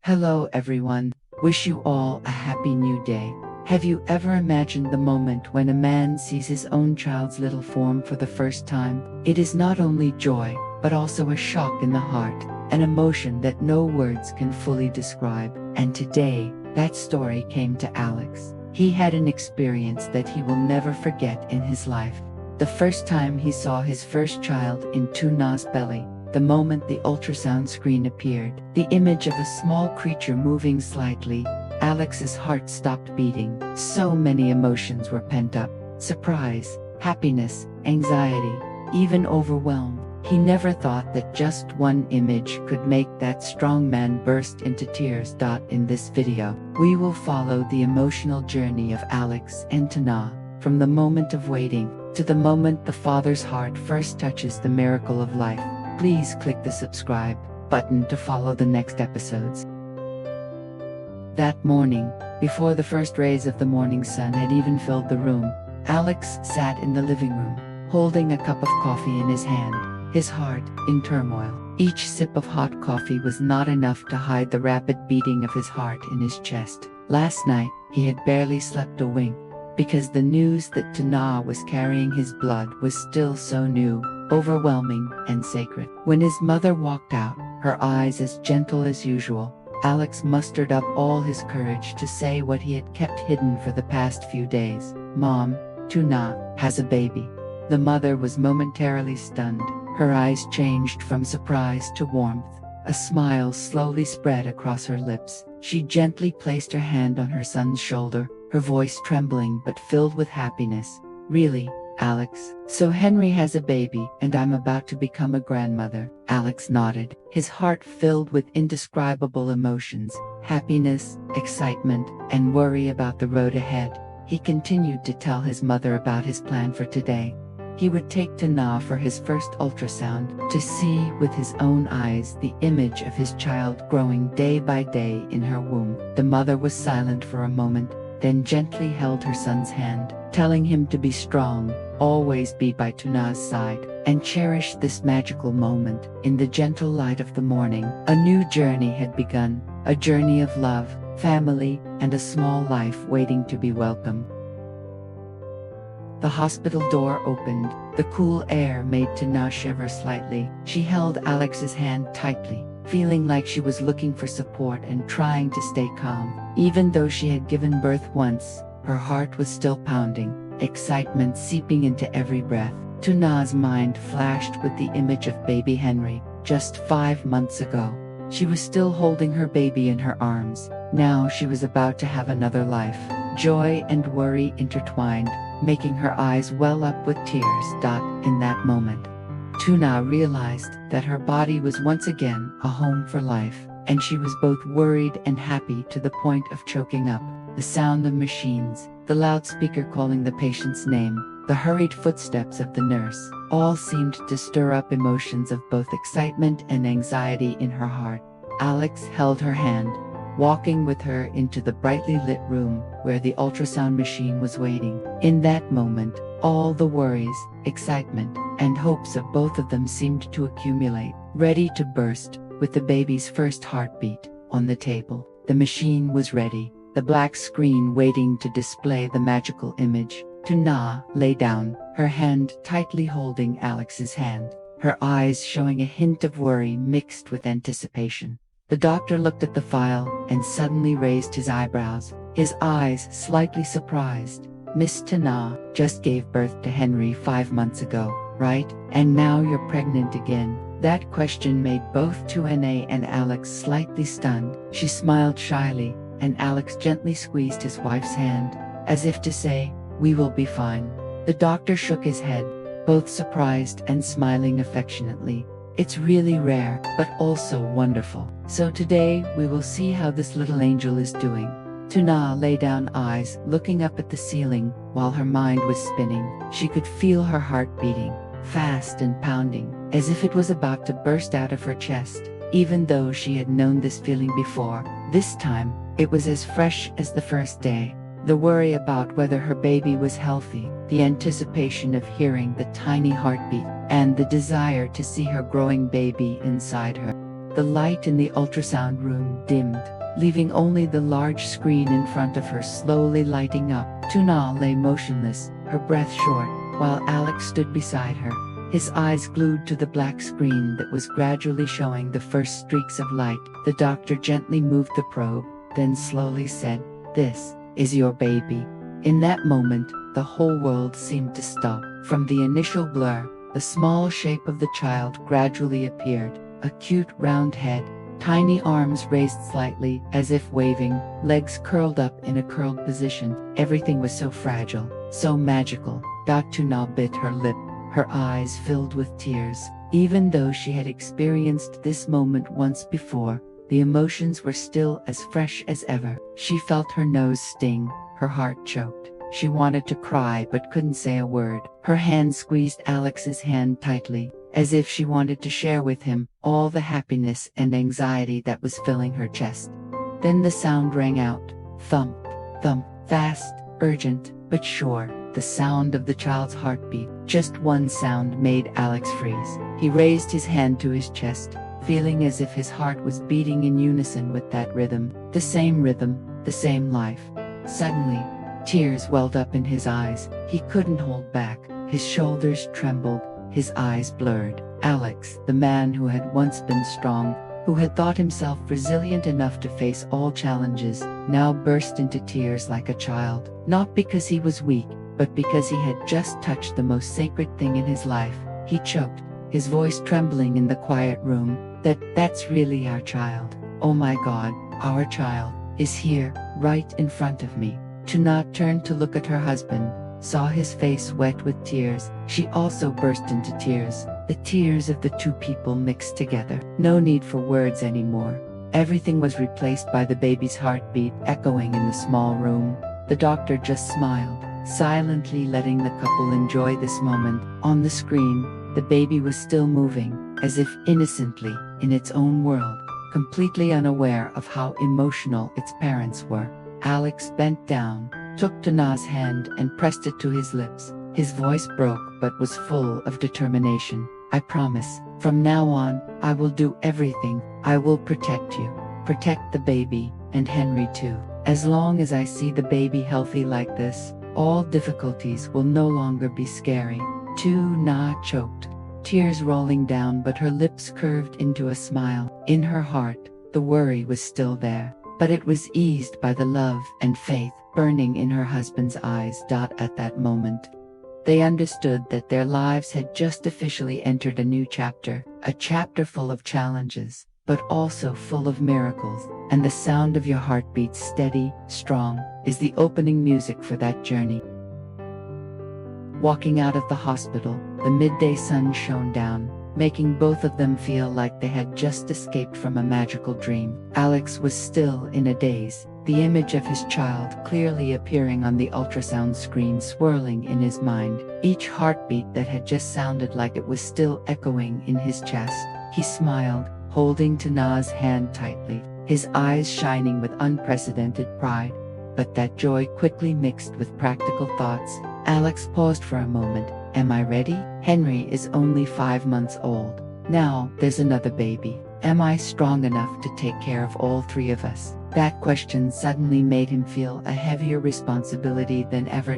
Hello everyone, wish you all a happy new day. Have you ever imagined the moment when a man sees his own child's little form for the first time? It is not only joy, but also a shock in the heart, an emotion that no words can fully describe. And today, that story came to Alex. He had an experience that he will never forget in his life. The first time he saw his first child in Tuna's belly, the moment the ultrasound screen appeared, the image of a small creature moving slightly, Alex's heart stopped beating. So many emotions were pent up: surprise, happiness, anxiety, even overwhelm. He never thought that just one image could make that strong man burst into tears. In this video, we will follow the emotional journey of Alex and Tuna, from the moment of waiting to the moment the father's heart first touches the miracle of life. Please click the subscribe button to follow the next episodes. That morning, before the first rays of the morning sun had even filled the room, Alex sat in the living room, holding a cup of coffee in his hand, his heart in turmoil. Each sip of hot coffee was not enough to hide the rapid beating of his heart in his chest. Last night, he had barely slept a wink, because the news that Tuna was carrying his blood was still so new, overwhelming, and sacred. When his mother walked out, her eyes as gentle as usual, Alex mustered up all his courage to say what he had kept hidden for the past few days. "Mom, Tuna has a baby." The mother was momentarily stunned. Her eyes changed from surprise to warmth. A smile slowly spread across her lips. She gently placed her hand on her son's shoulder, her voice trembling but filled with happiness. "Really, Alex? So Henry has a baby, and I'm about to become a grandmother?" Alex nodded, his heart filled with indescribable emotions: happiness, excitement, and worry about the road ahead. He continued to tell his mother about his plan for today. He would take Tuna for his first ultrasound, to see with his own eyes the image of his child growing day by day in her womb. The mother was silent for a moment, then gently held her son's hand, telling him to be strong, always be by Tuna's side, and cherish this magical moment. In the gentle light of the morning, a new journey had begun, a journey of love, family, and a small life waiting to be welcomed. The hospital door opened. The cool air made Tuna shiver slightly. She held Alex's hand tightly, feeling like she was looking for support and trying to stay calm. Even though she had given birth once, her heart was still pounding, excitement seeping into every breath. Tuna's mind flashed with the image of baby Henry, just 5 months ago. She was still holding her baby in her arms. Now she was about to have another life. Joy and worry intertwined, making her eyes well up with tears. In that moment, Tuna realized that her body was once again a home for life, and she was both worried and happy to the point of choking up. The sound of machines, the loudspeaker calling the patient's name, the hurried footsteps of the nurse, all seemed to stir up emotions of both excitement and anxiety in her heart. Alex held her hand, walking with her into the brightly lit room where the ultrasound machine was waiting. In that moment, all the worries, excitement, and hopes of both of them seemed to accumulate, ready to burst. With the baby's first heartbeat on the table, the machine was ready, the black screen waiting to display the magical image. Tuna lay down, her hand tightly holding Alex's hand, her eyes showing a hint of worry mixed with anticipation. The doctor looked at the file and suddenly raised his eyebrows, his eyes slightly surprised. "Miss Tuna just gave birth to Henry 5 months ago, right? And now you're pregnant again?" That question made both Tuna and Alex slightly stunned. She smiled shyly, and Alex gently squeezed his wife's hand, as if to say, "We will be fine." The doctor shook his head, both surprised and smiling affectionately. "It's really rare, but also wonderful. So today we will see how this little angel is doing." Tuna lay down, eyes looking up at the ceiling, while her mind was spinning. She could feel her heart beating, fast and pounding, as if it was about to burst out of her chest. Even though she had known this feeling before, this time, it was as fresh as the first day. The worry about whether her baby was healthy, the anticipation of hearing the tiny heartbeat, and the desire to see her growing baby inside her. The light in the ultrasound room dimmed, leaving only the large screen in front of her slowly lighting up. Tuna lay motionless, her breath short, while Alex stood beside her, his eyes glued to the black screen that was gradually showing the first streaks of light. The doctor gently moved the probe, then slowly said, "This is your baby." In that moment, the whole world seemed to stop. From the initial blur, the small shape of the child gradually appeared, a cute round head, tiny arms raised slightly as if waving, legs curled up in a curled position. Everything was so fragile, so magical. Tuna bit her lip, her eyes filled with tears. Even though she had experienced this moment once before, the emotions were still as fresh as ever. She felt her nose sting, her heart choked. She wanted to cry but couldn't say a word. Her hand squeezed Alex's hand tightly, as if she wanted to share with him all the happiness and anxiety that was filling her chest. Then the sound rang out. Thump, thump, fast, urgent, but sure. The sound of the child's heartbeat. Just one sound made Alex freeze. He raised his hand to his chest, feeling as if his heart was beating in unison with that rhythm, the same life. Suddenly, tears welled up in his eyes. He couldn't hold back. His shoulders trembled, his eyes blurred. Alex, the man who had once been strong, who had thought himself resilient enough to face all challenges, now burst into tears like a child. Not because he was weak, but because he had just touched the most sacred thing in his life. He choked, his voice trembling in the quiet room. That's really our child. Oh my God, our child is here, right in front of me. Tuna turned to look at her husband, saw his face wet with tears. She also burst into tears, the tears of the two people mixed together. No need for words anymore. Everything was replaced by the baby's heartbeat echoing in the small room. The doctor just smiled, silently letting the couple enjoy this moment. On the screen, the baby was still moving, as if innocently, in its own world, completely unaware of how emotional its parents were. Alex bent down, took Tuna's hand and pressed it to his lips. His voice broke but was full of determination. "I promise, from now on, I will do everything. I will protect you, protect the baby, and Henry too. As long as I see the baby healthy like this, all difficulties will no longer be scary." Tuna choked, tears rolling down, but her lips curved into a smile. In her heart, the worry was still there, but it was eased by the love and faith burning in her husband's eyes. At that moment, they understood that their lives had just officially entered a new chapter, a chapter full of challenges, but also full of miracles. And the sound of your heartbeat, steady, strong, is the opening music for that journey. Walking out of the hospital, the midday sun shone down, making both of them feel like they had just escaped from a magical dream. Alex was still in a daze, the image of his child clearly appearing on the ultrasound screen swirling in his mind, each heartbeat that had just sounded like it was still echoing in his chest. He smiled, holding Tuna's hand tightly, his eyes shining with unprecedented pride. But that joy quickly mixed with practical thoughts. Alex paused for a moment. Am I ready? Henry is only 5 months old. Now there's another baby. Am I strong enough to take care of all 3 of us? That question suddenly made him feel a heavier responsibility than ever.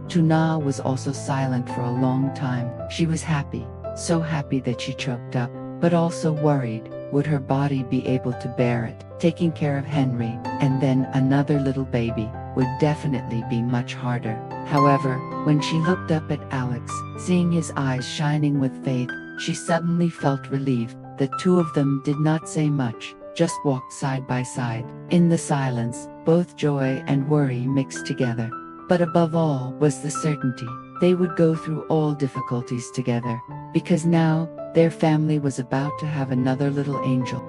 Tuna was also silent for a long time. She was happy, so happy that she choked up, but also worried. Would her body be able to bear it? Taking care of Henry, and then another little baby, would definitely be much harder. However, when she looked up at Alex, seeing his eyes shining with faith, she suddenly felt relieved. The 2 of them did not say much, just walked side by side. In the silence, both joy and worry mixed together. But above all was the certainty they would go through all difficulties together, because now, their family was about to have another little angel.